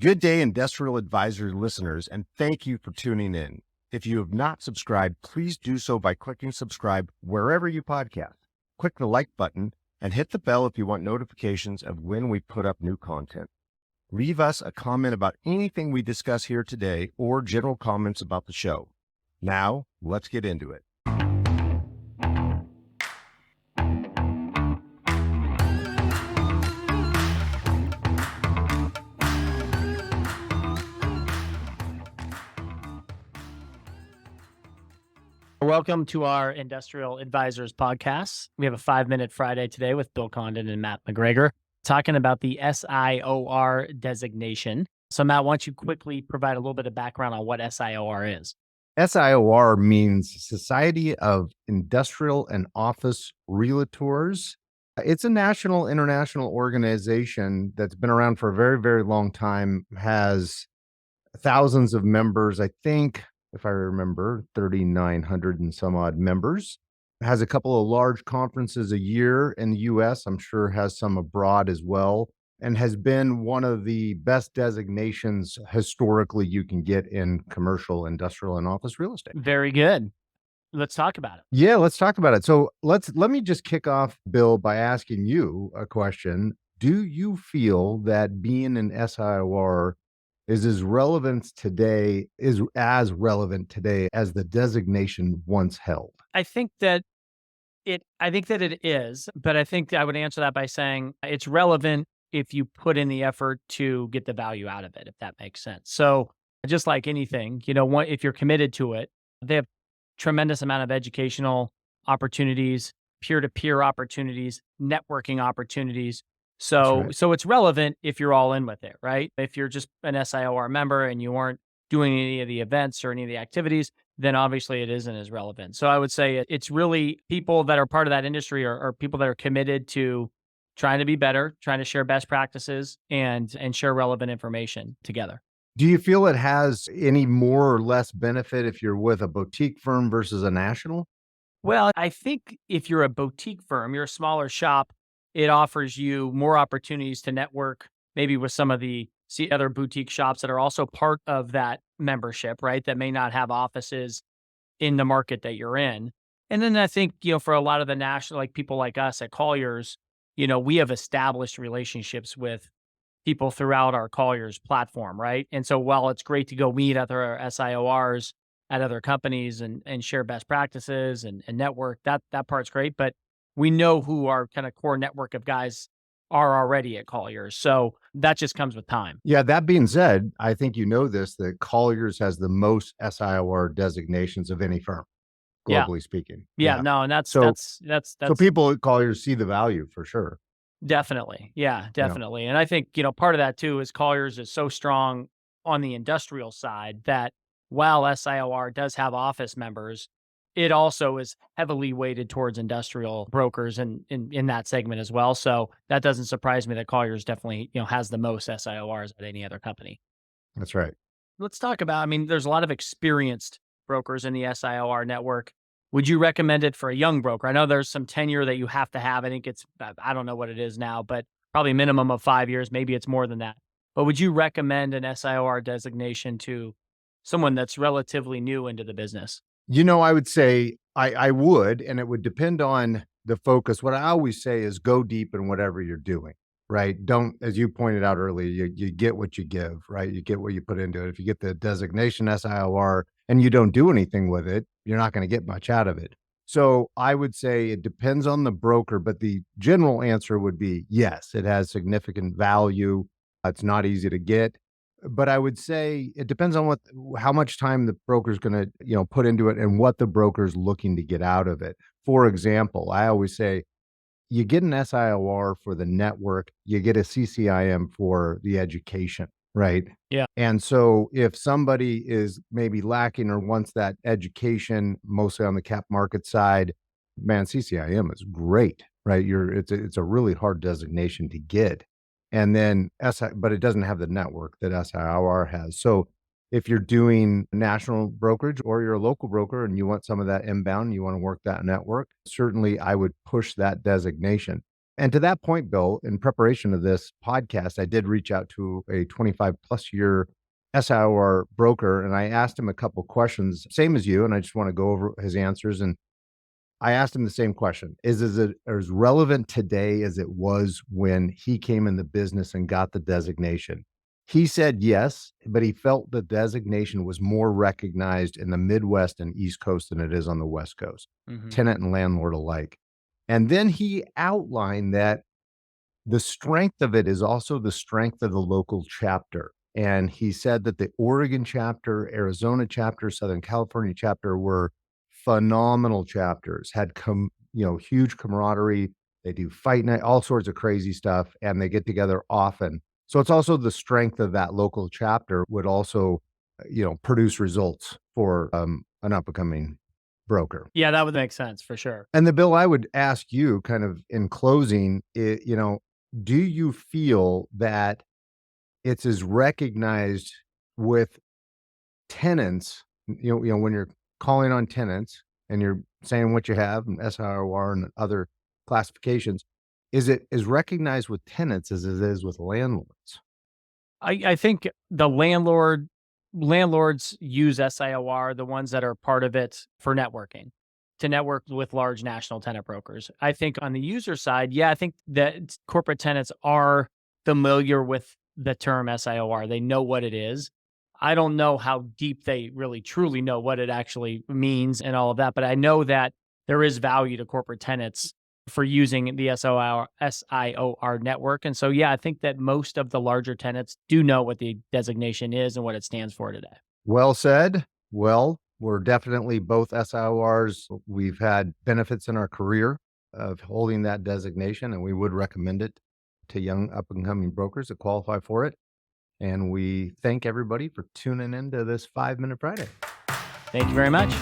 Good day, Industrial Advisor listeners, and thank you for tuning in. If you have not subscribed, please do so by clicking subscribe wherever you podcast. Click the like button and hit the bell if you want notifications of when we put up new content. Leave us a comment about anything we discuss here today or general comments about the show. Now, let's get into it. Welcome to our Industrial Advisors podcast. We have a 5-minute Friday today with Bill Condon and Matt McGregor talking about the SIOR designation. So Matt, why don't you quickly provide a little bit of background on what SIOR is? SIOR means Society of Industrial and Office Realtors. It's a national, international organization that's been around for a very, very long time, has thousands of members. I think, if I remember, 3,900 and some odd members. Has a couple of large conferences a year in the US. I'm sure has some abroad as well, and has been one of the best designations historically you can get in commercial, industrial, and office real estate. Very good. Let's talk about it. Yeah, let's talk about it. So let me just kick off, Bill, by asking you a question. Do you feel that being an SIOR is as relevant today as the designation once held? I think that it is, but I think I would answer that by saying it's relevant if you put in the effort to get the value out of it, if that makes sense. So just like anything, if you're committed to it, they have tremendous amount of educational opportunities, peer-to-peer opportunities, networking opportunities. So it's relevant if you're all in with it, right? If you're just an SIOR member and you aren't doing any of the events or any of the activities, then obviously it isn't as relevant. So I would say it's really people that are part of that industry or people that are committed to trying to be better, trying to share best practices and share relevant information together. Do you feel it has any more or less benefit if you're with a boutique firm versus a national? Well, I think if you're a boutique firm, you're a smaller shop, it offers you more opportunities to network maybe with some of the other boutique shops that are also part of that membership, right? That may not have offices in the market that you're in. And then I think, for a lot of the national, like people like us at Colliers, we have established relationships with people throughout our Colliers platform, right? And so while it's great to go meet other SIORs at other companies and share best practices and network, that part's great. But we know who our kind of core network of guys are already at Colliers. So that just comes with time. Yeah, that being said, I think you know this, that Colliers has the most SIOR designations of any firm, globally speaking. Yeah, no, and that's so people at Colliers see the value for sure. Definitely. Yeah, definitely. And I think, part of that too is Colliers is so strong on the industrial side that while SIOR does have office members, it also is heavily weighted towards industrial brokers and in that segment as well. So that doesn't surprise me that Colliers definitely, has the most SIORs at any other company. That's right. Let's talk about, there's a lot of experienced brokers in the SIOR network. Would you recommend it for a young broker? I know there's some tenure that you have to have. I think it's, I don't know what it is now, but probably a minimum of 5 years. Maybe it's more than that. But would you recommend an SIOR designation to someone that's relatively new into the business? I would say I would, and it would depend on the focus. What I always say is go deep in whatever you're doing, right? Don't, as you pointed out earlier, you get what you give, right? You get what you put into it. If you get the designation SIOR and you don't do anything with it, you're not going to get much out of it. So I would say it depends on the broker, but the general answer would be yes, it has significant value. It's not easy to get. But I would say it depends on how much time the broker's going to, put into it and what the broker's looking to get out of it. For example, I always say you get an SIOR for the network, you get a CCIM for the education, right? Yeah. And so if somebody is maybe lacking or wants that education, mostly on the cap market side, man, CCIM is great, right? It's a really hard designation to get. And then but it doesn't have the network that SIOR has. So if you're doing national brokerage or you're a local broker and you want some of that inbound, you want to work that network, certainly I would push that designation. And to that point, Bill, in preparation of this podcast, I did reach out to a 25 plus year SIOR broker and I asked him a couple questions, same as you. And I just want to go over his answers. And I asked him the same question. Is it as relevant today as it was when he came in the business and got the designation? He said yes, but he felt the designation was more recognized in the Midwest and East Coast than it is on the West Coast, Mhm. tenant and landlord alike. And then he outlined that the strength of it is also the strength of the local chapter. And he said that the Oregon chapter, Arizona chapter, Southern California chapter were phenomenal chapters, had huge camaraderie. They do fight night, all sorts of crazy stuff, and they get together often. So it's also the strength of that local chapter would also, produce results for an up and coming broker. Yeah, that would make sense for sure. And the Bill, I would ask you kind of in closing, do you feel that it's as recognized with tenants, when you're calling on tenants and you're saying what you have and SIOR and other classifications, is it as recognized with tenants as it is with landlords? I think the landlords use SIOR, the ones that are part of it for networking, to network with large national tenant brokers. I think on the user side, yeah, I think that corporate tenants are familiar with the term SIOR. They know what it is. I don't know how deep they really truly know what it actually means and all of that, but I know that there is value to corporate tenants for using the SIOR network. And so, yeah, I think that most of the larger tenants do know what the designation is and what it stands for today. Well said. Well, we're definitely both SIORs. We've had benefits in our career of holding that designation, and we would recommend it to young up and coming brokers that qualify for it. And we thank everybody for tuning into this 5 Minute Friday. Thank you very much.